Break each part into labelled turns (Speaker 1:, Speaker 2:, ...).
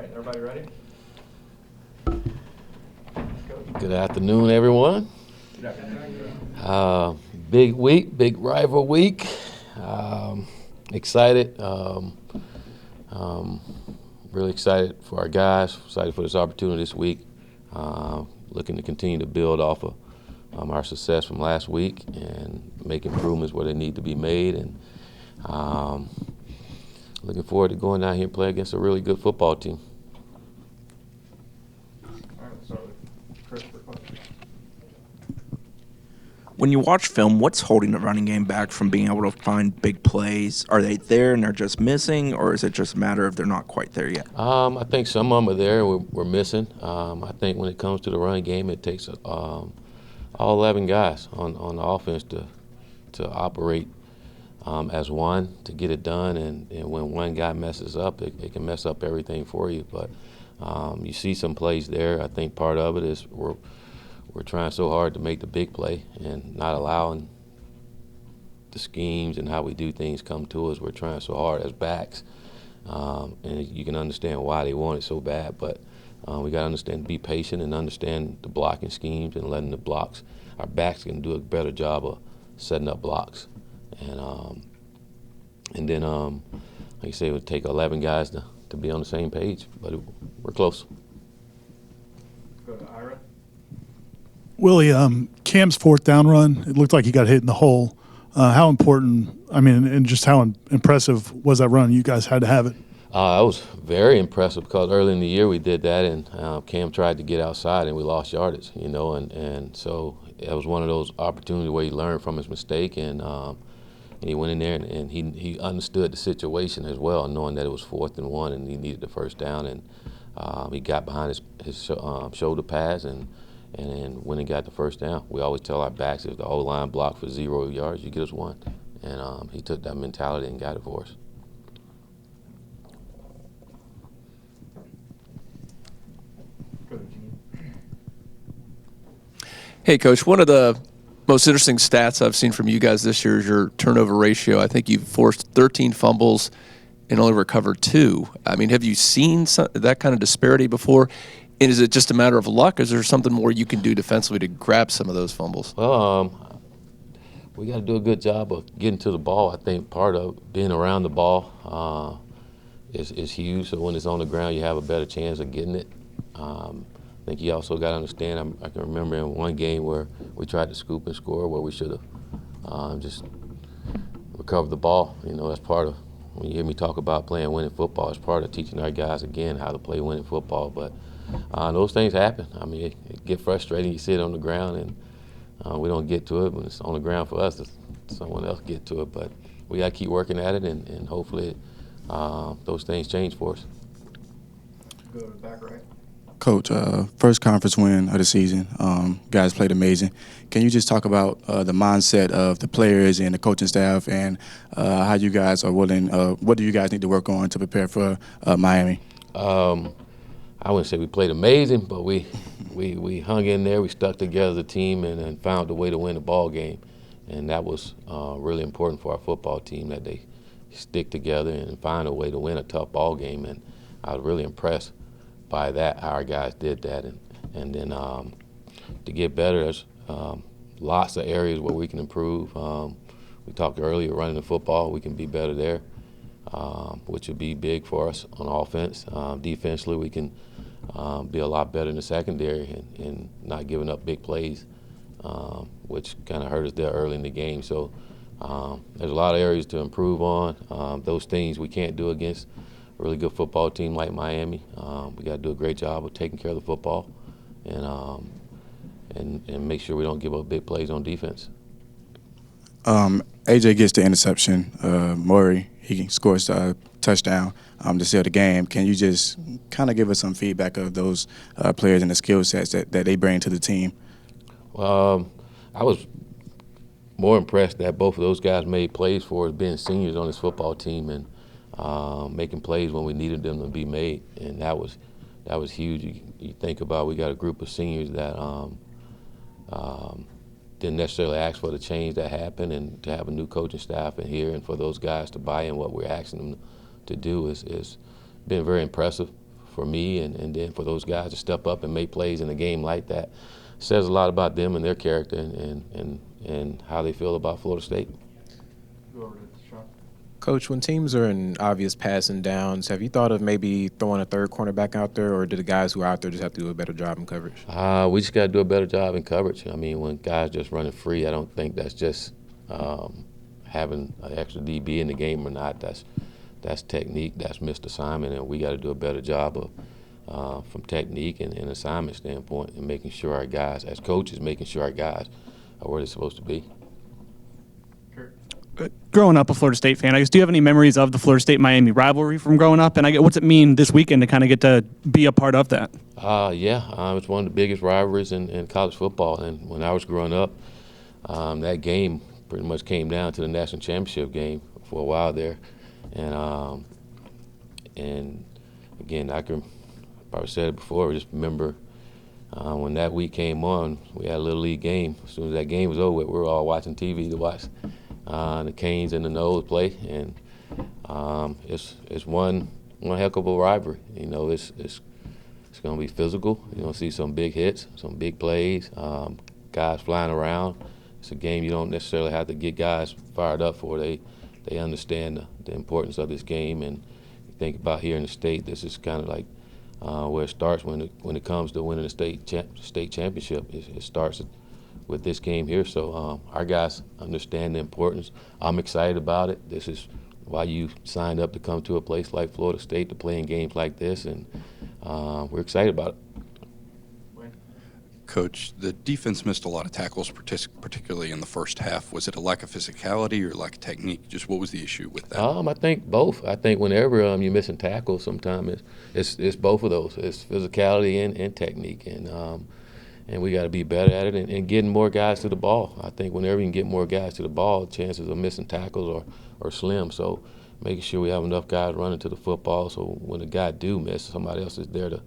Speaker 1: right, everybody ready?
Speaker 2: Good afternoon, everyone.
Speaker 1: Good afternoon.
Speaker 2: Big week, big rival week. Excited. Really excited for our guys. Excited for this opportunity this week. Looking to continue to build off of our success from last week and make improvements where they need to be made. And looking forward to going down here and play against a really good football team.
Speaker 1: All right, let's start with Chris for questions.
Speaker 3: When you watch film, what's holding the running game back from being able to find big plays? Are they there and they're just missing, or is it just a matter of they're not quite there yet?
Speaker 2: I think some of them are there. We're missing. I think when it comes to the running game, it takes all 11 guys on the offense to operate as one, to get it done. And when one guy messes up, it can mess up everything for you. But you see some plays there. I think part of it is we're trying so hard to make the big play and not allowing the schemes and how we do things come to us. We're trying so hard as backs, and you can understand why they want it so bad. But we got to understand, be patient, and understand the blocking schemes and letting the blocks. Our backs can do a better job of setting up blocks, and then like you say, it would take 11 guys to be on the same page. But we're close.
Speaker 1: Go to Ira.
Speaker 4: Willie, Cam's fourth down run, it looked like he got hit in the hole. How important, and just how impressive was that run? You guys had to have it.
Speaker 2: It was very impressive because early in the year we did that, and Cam tried to get outside and we lost yardage, and so it was one of those opportunities where he learned from his mistake, and he went in there and he understood the situation as well, knowing that it was 4th and 1 and he needed the first down, and he got behind his shoulder pads and when he got the first down. We always tell our backs, if the O-line block for 0 yards, you get us 1. And he took that mentality and got it for us.
Speaker 1: Go to Gene.
Speaker 5: Hey, Coach, one of the most interesting stats I've seen from you guys this year is your turnover ratio. I think you've forced 13 fumbles and only recovered 2. Have you seen that kind of disparity before? And is it just a matter of luck, or is there something more you can do defensively to grab some of those fumbles?
Speaker 2: Well, we got to do a good job of getting to the ball. I think part of being around the ball is huge. So when it's on the ground, you have a better chance of getting it. I think you also got to understand, I can remember in one game where we tried to scoop and score where we should have just recovered the ball. That's part of, when you hear me talk about playing winning football, it's part of teaching our guys, again, how to play winning football. But those things happen. It get frustrating. You sit on the ground and we don't get to it. When it's on the ground for us, someone else get to it. But we got to keep working at it, and hopefully those things change for us.
Speaker 1: Go to the back right.
Speaker 6: Coach, first conference win of the season. Guys played amazing. Can you just talk about the mindset of the players and the coaching staff, and how you guys are willing? What do you guys need to work on to prepare for Miami?
Speaker 2: I wouldn't say we played amazing, but we hung in there. We stuck together as a team and found a way to win the ball game, and that was really important for our football team, that they stick together and find a way to win a tough ball game. And I was really impressed by that, how our guys did that, and then to get better, there's lots of areas where we can improve. We talked earlier, running the football, we can be better there, which would be big for us on offense. Defensively, we can be a lot better in the secondary and not giving up big plays, which kind of hurt us there early in the game. So there's a lot of areas to improve on. Those things we can't do against a really good football team like Miami. We got to do a great job of taking care of the football and make sure we don't give up big plays on defense.
Speaker 6: AJ gets the interception. Murray, he scores a touchdown to seal the game. Can you just kind of give us some feedback of those players and the skill sets that they bring to the team?
Speaker 2: I was more impressed that both of those guys made plays for us, being seniors on this football team, and making plays when we needed them to be made, and that was huge. You think about, we got a group of seniors that didn't necessarily ask for the change that happened, and to have a new coaching staff in here and for those guys to buy in what we're asking them to do is been very impressive for me and then for those guys to step up and make plays in a game like that says a lot about them and their character and how they feel about Florida State.
Speaker 1: Go over to Sean.
Speaker 7: Coach, when teams are in obvious passing downs, have you thought of maybe throwing a third cornerback out there, or do the guys who are out there just have to do a better job in coverage?
Speaker 2: We just got to do a better job in coverage. I mean, when guys just running free, I don't think that's just having an extra DB in the game or not. That's technique, that's missed assignment, and we got to do a better job of from technique and assignment standpoint and making sure our guys, as coaches, making sure our guys are where they're supposed to be.
Speaker 8: Growing up a Florida State fan, I guess, do you have any memories of the Florida State-Miami rivalry from growing up? And what's it mean this weekend to kind of get to be a part of that?
Speaker 2: It's one of the biggest rivalries in college football. And when I was growing up, that game pretty much came down to the national championship game for a while there. And again, I probably said it before, just remember when that week came on, we had a Little League game. As soon as that game was over, we were all watching TV to watch the Canes and the Noles play, and it's one heck of a rivalry. You know, it's going to be physical. You're going to see some big hits, some big plays, guys flying around. It's a game you don't necessarily have to get guys fired up for. They understand the importance of this game, and you think about here in the state, this is kind of like where it starts when it comes to winning a state championship. It starts with this game here. So our guys understand the importance. I'm excited about it. This is why you signed up to come to a place like Florida State to play in games like this, and we're excited about it.
Speaker 9: Coach, the defense missed a lot of tackles, particularly in the first half. Was it a lack of physicality or lack of technique? Just what was the issue with that?
Speaker 2: I think both. I think whenever you're missing tackles, sometimes it's both of those. It's physicality and technique, and we got to be better at it and getting more guys to the ball. I think whenever you can get more guys to the ball, chances of missing tackles are slim. So making sure we have enough guys running to the football, so when a guy do miss, somebody else is there to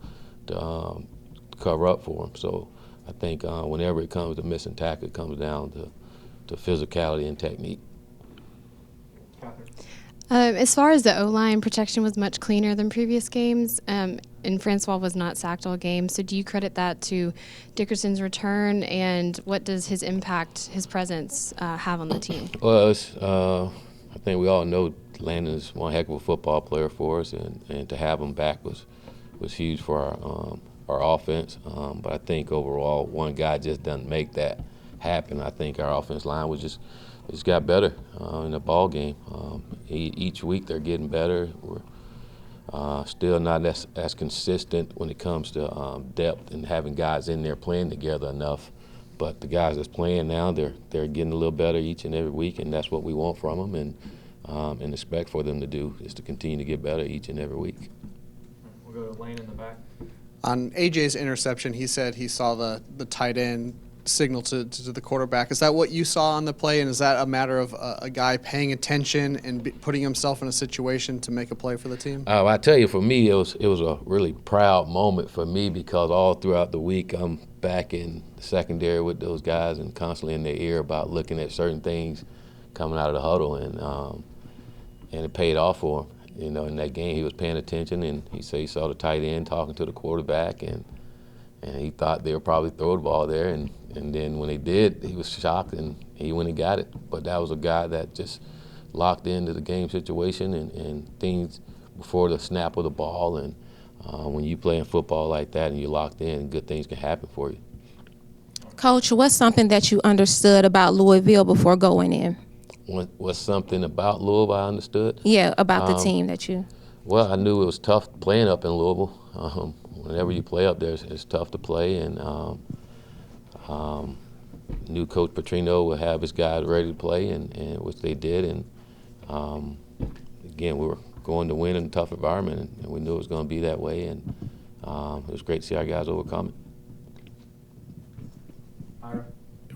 Speaker 2: cover up for him. So I think whenever it comes to missing tackle, it comes down to physicality and technique.
Speaker 10: As far as the O-line, protection was much cleaner than previous games, and Francois was not sacked all game. So do you credit that to Dickerson's return, and what does his impact, his presence, have on the team?
Speaker 2: Well, I think we all know Landon is one heck of a football player for us, and to have him back was huge for our offense. But I think overall, one guy just doesn't make that happen. I think our offense line was just got better in the ball game. Each week they're getting better. We're still not as consistent when it comes to depth and having guys in there playing together enough. But the guys that's playing now, they're getting a little better each and every week, and that's what we want from them and expect for them to do, is to continue to get better each and every week.
Speaker 1: We'll go to Lane in the back.
Speaker 11: On AJ's interception, he said he saw the tight end signal to the quarterback. Is that what you saw on the play, and is that a matter of a guy paying attention and putting himself in a situation to make a play for the team?
Speaker 2: I tell you, for me, it was a really proud moment for me, because all throughout the week I'm back in the secondary with those guys and constantly in their ear about looking at certain things coming out of the huddle, and it paid off for him. You know, in that game, he was paying attention, and he said he saw the tight end talking to the quarterback, and he thought they would probably throw the ball there, and then when they did, he was shocked, and he went and got it. But that was a guy that just locked into the game situation and things before the snap of the ball. And when you play in football like that and you're locked in, good things can happen for you.
Speaker 12: Coach, what's something that you understood about Louisville before going in?
Speaker 2: What's something about Louisville I understood?
Speaker 12: Yeah, about the team that you...
Speaker 2: Well, I knew it was tough playing up in Louisville. Whenever you play up there, it's tough to play, and new Coach Petrino would have his guys ready to play, and which they did. And again, we were going to win in a tough environment, and we knew it was going to be that way. And it was great to see our guys overcome it.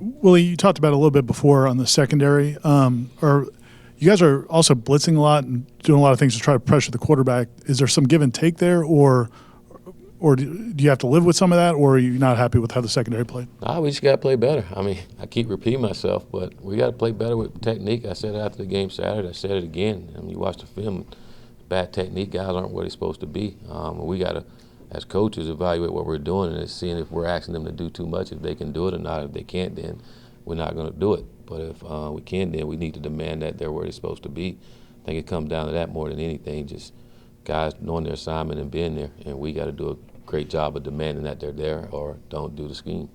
Speaker 4: Willie, you talked about it a little bit before on the secondary. You guys are also blitzing a lot and doing a lot of things to try to pressure the quarterback. Is there some give and take there, or do you have to live with some of that, or are you not happy with how the secondary played?
Speaker 2: We just got to play better. I mean, I keep repeating myself, but we got to play better with technique. I said it after the game Saturday. I said it again. I mean, you watch the film, bad technique. Guys aren't where they're supposed to be. We got to, as coaches, evaluate what we're doing and seeing if we're asking them to do too much, if they can do it or not. If they can't, then we're not going to do it. But if we can, then we need to demand that they're where they're supposed to be. I think it comes down to that more than anything, just guys knowing their assignment and being there. And we got to do a great job of demanding that they're there or don't do the scheme.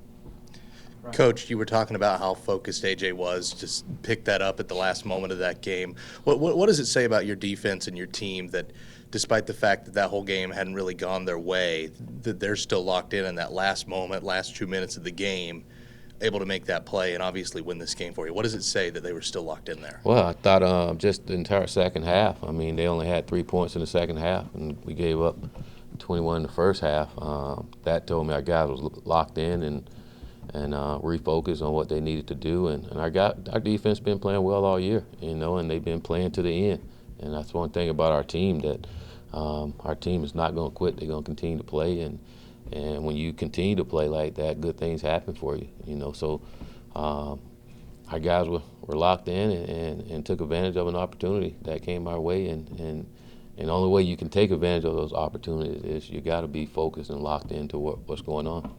Speaker 13: Coach, you were talking about how focused AJ was. Just pick that up at the last moment of that game. What does it say about your defense and your team that, despite the fact that that whole game hadn't really gone their way, that they're still locked in that last moment, last 2 minutes of the game, able to make that play and obviously win this game for you? What does it say that they were still locked in there?
Speaker 2: Well, I thought just the entire second half. I mean, they only had 3 points in the second half, and we gave up 21 in the first half. That told me our guys was locked in and refocus on what they needed to do. And our defense been playing well all year, and they've been playing to the end. And that's one thing about our team, that our team is not going to quit. They're going to continue to play. And when you continue to play like that, good things happen for you, So our guys were locked in and took advantage of an opportunity that came our way. And the only way you can take advantage of those opportunities is you got to be focused and locked into what's going on.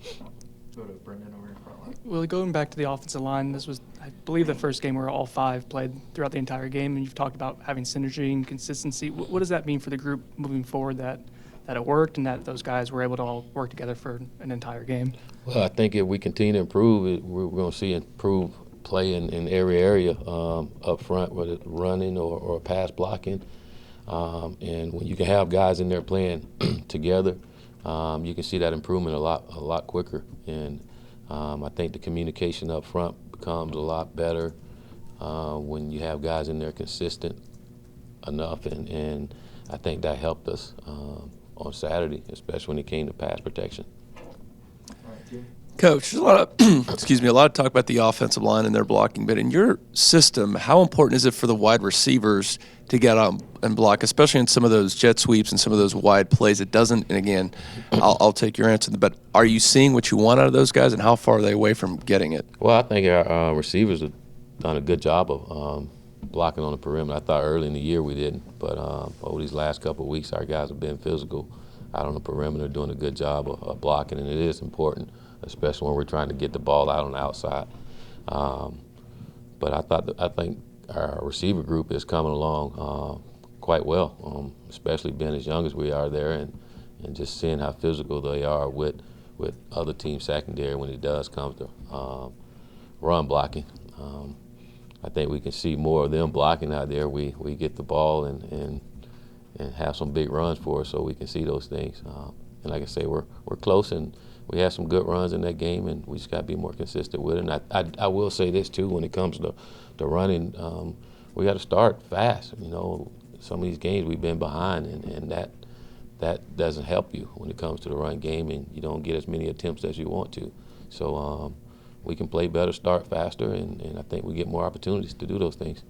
Speaker 1: Go to Brendan over in front line.
Speaker 14: Well, going back to the offensive line, this was, I believe, the first game where all five played throughout the entire game, and you've talked about having synergy and consistency. What does that mean for the group moving forward, that it worked and that those guys were able to all work together for an entire game?
Speaker 2: Well, I think if we continue to improve, we're going to see improved play in every area up front, whether it's running or pass blocking. And when you can have guys in there playing together, you can see that improvement a lot quicker. And I think the communication up front becomes a lot better when you have guys in there consistent enough. And I think that helped us on Saturday, especially when it came to pass protection.
Speaker 5: Coach, there's a lot of a lot of talk about the offensive line and their blocking, but in your system, how important is it for the wide receivers to get out and block, especially in some of those jet sweeps and some of those wide plays? It doesn't, and again, I'll take your answer, but are you seeing what you want out of those guys, and how far are they away from getting it?
Speaker 2: Well, I think our receivers have done a good job of blocking on the perimeter. I thought early in the year we didn't, but over these last couple of weeks, our guys have been physical out on the perimeter, doing a good job of blocking, and it is important, especially when we're trying to get the ball out on the outside. But I think our receiver group is coming along quite well, especially being as young as we are there, and just seeing how physical they are with other team secondary when it does come to run blocking. I think we can see more of them blocking out there. We get the ball and have some big runs for us, so we can see those things. And like I say, we're close, and we had some good runs in that game, and we just got to be more consistent with it. And I will say this too, when it comes to running, we got to start fast. Some of these games we've been behind, and that doesn't help you when it comes to the run game, and you don't get as many attempts as you want to. So we can play better, start faster, and I think we get more opportunities to do those things.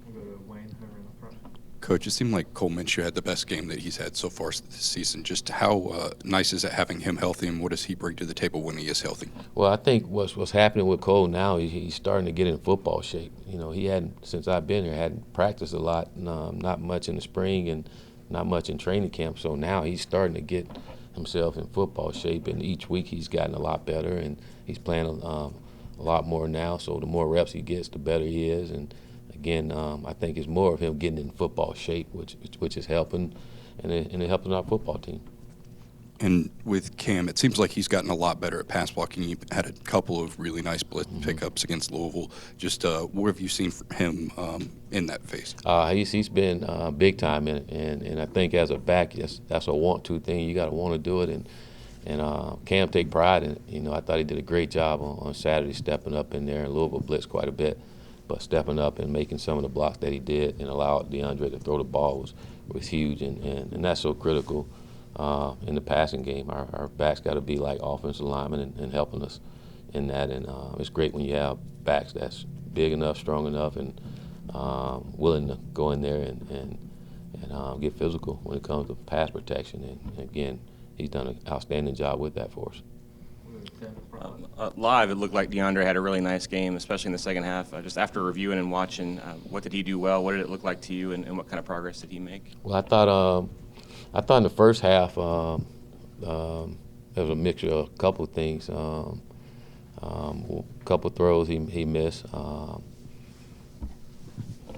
Speaker 1: We'll go to Wayne over in the front.
Speaker 9: Coach, it seemed like Cole Minshew had the best game that he's had so far this season. Just how nice is it having him healthy, and what does he bring to the table when he is healthy?
Speaker 2: Well, I think what's happening with Cole now, he's starting to get in football shape. He hadn't, since I've been here, hadn't practiced a lot, not much in the spring and not much in training camp. So now he's starting to get himself in football shape, and each week he's gotten a lot better, and he's playing a lot more now. So the more reps he gets, the better he is. And again, I think it's more of him getting in football shape, which is helping, and it helping our football team.
Speaker 9: And with Cam, it seems like he's gotten a lot better at pass blocking. He had a couple of really nice blitz pickups against Louisville. Just what have you seen from him in that phase?
Speaker 2: He's been big time in it, and I think as a back, that's a want-to thing. You got to want to do it, and Cam take pride in it. I thought he did a great job on Saturday, stepping up in there. And Louisville blitzed quite a bit, but stepping up and making some of the blocks that he did and allowed DeAndre to throw the ball was huge, and that's so critical. In the passing game, our backs got to be like offensive linemen and helping us in that. And it's great when you have backs that's big enough, strong enough, and willing to go in there and get physical when it comes to pass protection. And again, he's done an outstanding job with that for us.
Speaker 1: We'll go Tim in the front.
Speaker 15: Live, it looked like DeAndre had a really nice game, especially in the second half. Just after reviewing and watching, what did he do well? What did it look like to you, and what kind of progress did he make?
Speaker 2: Well, I thought in the first half there was a mixture of a couple of things. A couple of throws he missed.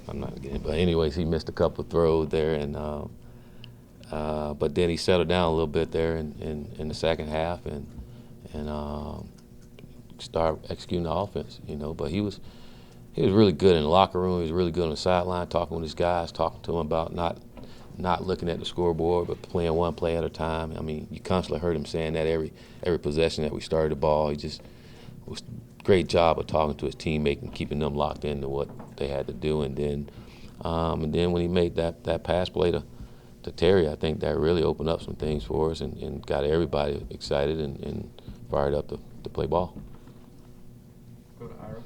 Speaker 2: I'm not getting, but anyways, he missed a couple of throws there, and but then he settled down a little bit there in the second half and started executing the offense, But he was really good in the locker room. He was really good on the sideline, talking with his guys, talking to them about not looking at the scoreboard, but playing one play at a time. I mean, you constantly heard him saying that every possession that we started the ball. He just was a great job of talking to his teammate and keeping them locked into what they had to do. And then when he made that pass play to Terry, I think that really opened up some things for us and got everybody excited and fired up to play ball.
Speaker 1: Go to Ira.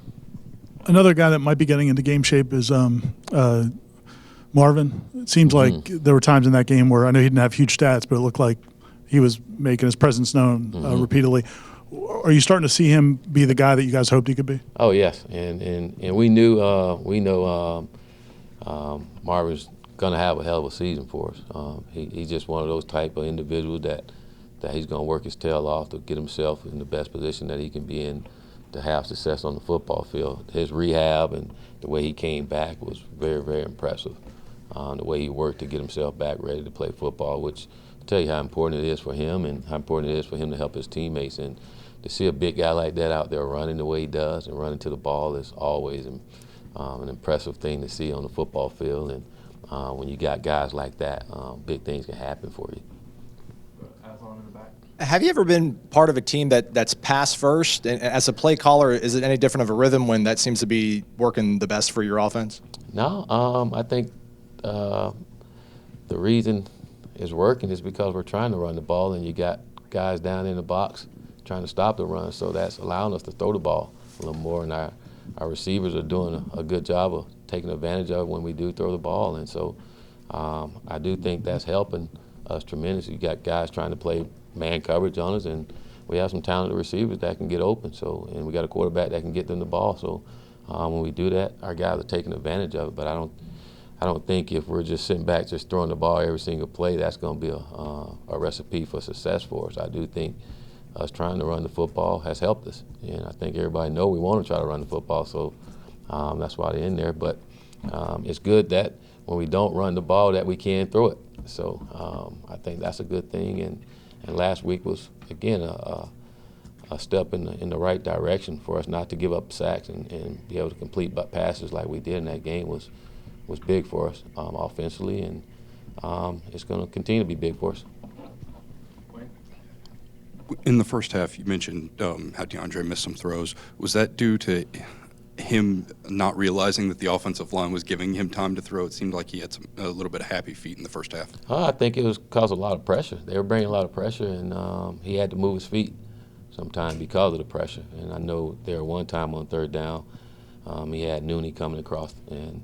Speaker 4: Another guy that might be getting into game shape is Marvin. It seems like there were times in that game where I know he didn't have huge stats, but it looked like he was making his presence known repeatedly. Are you starting to see him be the guy that you guys hoped he could be?
Speaker 2: Oh yes, and we know Marvin's going to have a hell of a season for us. He's just one of those type of individuals that he's going to work his tail off to get himself in the best position that he can be in to have success on the football field. His rehab and the way he came back was very, very impressive. The way he worked to get himself back ready to play football, which I tell you how important it is for him and how important it is for him to help his teammates. And to see a big guy like that out there running the way he does and running to the ball is always an impressive thing to see on the football field. And when you got guys like that, big things can happen for you.
Speaker 1: Aslan in the back.
Speaker 16: Have you ever been part of a team that's pass first? And as a play caller, is it any different of a rhythm when that seems to be working the best for your offense?
Speaker 2: No, I think the reason it's working is because we're trying to run the ball and you got guys down in the box trying to stop the run, so that's allowing us to throw the ball a little more, and our receivers are doing a good job of taking advantage of it when we do throw the ball, and so I do think that's helping us tremendously. You got guys trying to play man coverage on us, and we have some talented receivers that can get open, and we got a quarterback that can get them the ball, so when we do that, our guys are taking advantage of it, but I don't think if we're just sitting back just throwing the ball every single play, that's going to be a recipe for success for us. I do think us trying to run the football has helped us, and I think everybody know we want to try to run the football, so that's why they're in there. But it's good that when we don't run the ball that we can throw it. So I think that's a good thing, and last week was, again, a step in the right direction for us not to give up sacks and be able to complete passes like we did in that game was big for us offensively, and it's going to continue to be big for us.
Speaker 9: In the first half, you mentioned how DeAndre missed some throws. Was that due to him not realizing that the offensive line was giving him time to throw? It seemed like he had a little bit of happy feet in the first half.
Speaker 2: I think it was because of a lot of pressure. They were bringing a lot of pressure, and he had to move his feet sometimes because of the pressure. And I know there one time on third down, he had Nooney coming across, and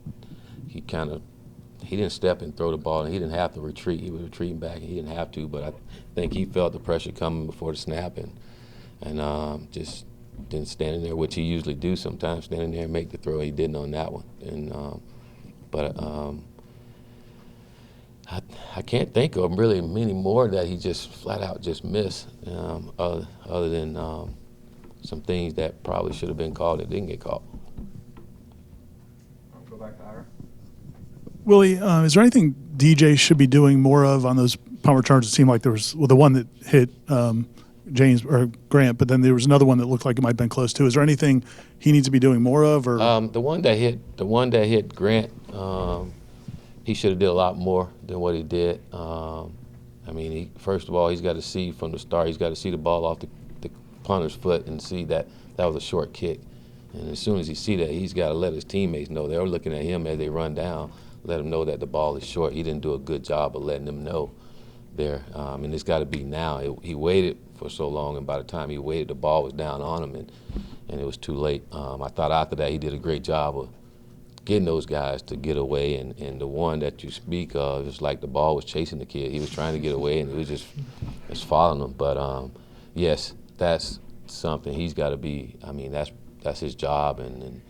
Speaker 2: he didn't step and throw the ball, and he didn't have to retreat. He was retreating back, and he didn't have to, but I think he felt the pressure coming before the snap and just didn't stand in there, which he usually do sometimes, stand in there and make the throw. He didn't on that one. And I can't think of really many more that he just flat out just missed, other than some things that probably should have been called that didn't get called.
Speaker 1: I'll go back to Ira.
Speaker 4: Willie, is there anything DJ should be doing more of on those punt returns? It seemed like there was the one that hit James or Grant, but then there was another one that looked like it might have been close too. Is there anything he needs to be doing more of? Or
Speaker 2: the one that hit Grant, he should have did a lot more than what he did. I mean, first of all, he's got to see from the start. He's got to see the ball off the punter's foot and see that was a short kick. And as soon as he see that, he's got to let his teammates know. They're looking at him as they run down. Let him know that the ball is short. He didn't do a good job of letting them know there. And it's got to be now. He waited for so long, and by the time he waited, the ball was down on him, and it was too late. I thought after that he did a great job of getting those guys to get away, and the one that you speak of, it's like the ball was chasing the kid. He was trying to get away, and it was just following him. But, yes, that's something he's got to be. I mean, that's his job, and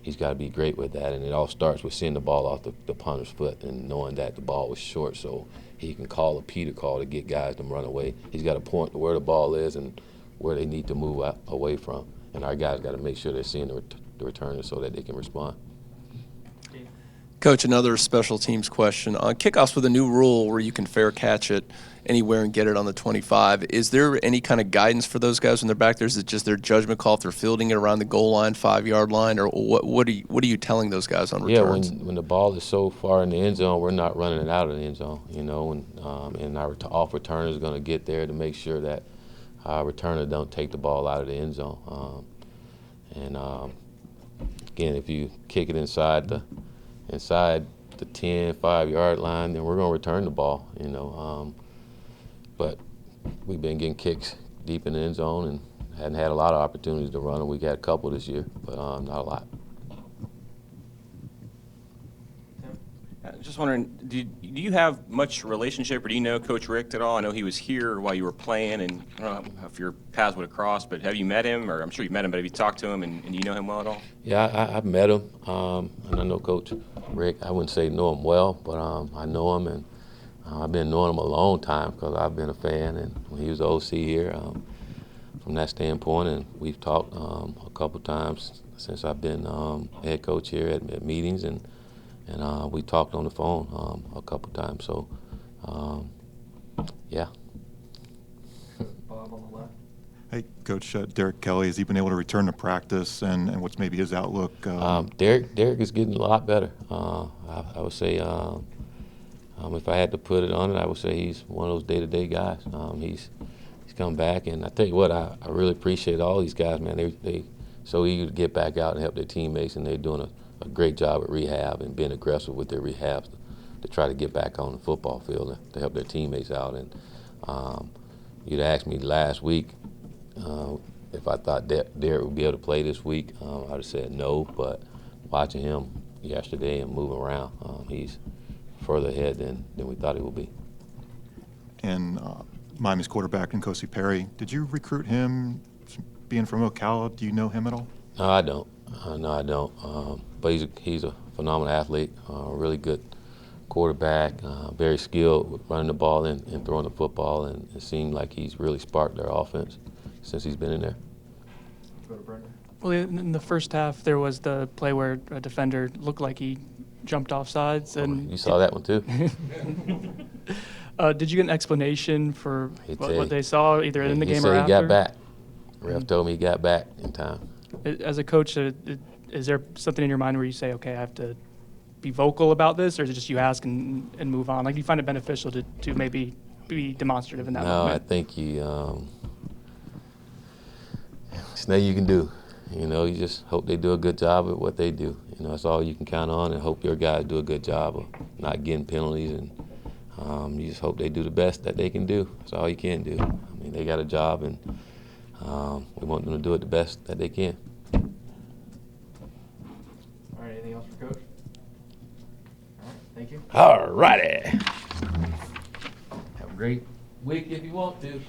Speaker 2: he's got to be great with that. And it all starts with seeing the ball off the punter's foot and knowing that the ball was short, so he can call a Peter call to get guys to run away. He's got to point to where the ball is and where they need to move away from. And our guys got to make sure they're seeing the returners so that they can respond.
Speaker 5: Coach, another special teams question. On kickoffs with a new rule where you can fair catch it anywhere and get it on the 25, is there any kind of guidance for those guys when they're back there? Is it just their judgment call if they're fielding it around the goal line, 5-yard line, or what are you telling those guys on returns?
Speaker 2: Yeah, when the ball is so far in the end zone, we're not running it out of the end zone, you know, and our off returner is going to get there to make sure that our returner don't take the ball out of the end zone. Again, if you kick it inside the 10, 5-yard line, then we're going to return the ball, you know. But we've been getting kicks deep in the end zone and hadn't had a lot of opportunities to run them. We got a couple this year, but not a lot.
Speaker 15: Just wondering, do you have much relationship, or do you know Coach Richt at all? I know he was here while you were playing, and I don't know if your paths would have crossed, but have you met him, or I'm sure you've met him, but have you talked to him, and do you know him well at all?
Speaker 2: Yeah, I've met him, and I know Coach Richt. I wouldn't say know him well, but I know him, and I've been knowing him a long time because I've been a fan, and when he was the OC here, from that standpoint, and we've talked a couple times since I've been head coach here at meetings, and we talked on the phone a couple times. So, yeah.
Speaker 1: Bob on the left.
Speaker 17: Hey, Coach, Derek Kelly, has he been able to return to practice, and what's maybe his outlook?
Speaker 2: Derek is getting a lot better. I would say, if I had to put it on it, I would say he's one of those day-to-day guys. He's come back, and I tell you what, I really appreciate all these guys, man. They so eager to get back out and help their teammates, and they're doing a great job at rehab and being aggressive with their rehabs to try to get back on the football field to help their teammates out. And you'd asked me last week if I thought Derek would be able to play this week. I'd have said no, but watching him yesterday and moving around, he's further ahead than we thought he would be.
Speaker 17: And Miami's quarterback, Nkosi Perry, did you recruit him being from Ocala? Do you know him at all?
Speaker 2: No, I don't. No, I don't. But he's a phenomenal athlete, really good quarterback, very skilled with running the ball and throwing the football, and it seemed like he's really sparked their offense since he's been in there.
Speaker 1: Go to Brendan.
Speaker 14: Well, in the first half, there was the play where a defender looked like he jumped off sides. And
Speaker 2: you saw that one too?
Speaker 14: Did you get an explanation for what they saw, either in the game or after?
Speaker 2: He said he got back. Ref told me he got back in time.
Speaker 14: As a coach, is there something in your mind where you say, okay, I have to be vocal about this, or is it just you ask and move on? Like, do you find it beneficial to maybe be demonstrative in that moment?
Speaker 2: No, I think there's nothing you can do. You know, you just hope they do a good job at what they do. You know, that's all you can count on, and hope your guys do a good job of not getting penalties, and you just hope they do the best that they can do. That's all you can do. I mean, they got a job, and we want them to do it the best that they can.
Speaker 1: All right, anything else for Coach? All right, thank you.
Speaker 2: All righty. Have a great week if you want to.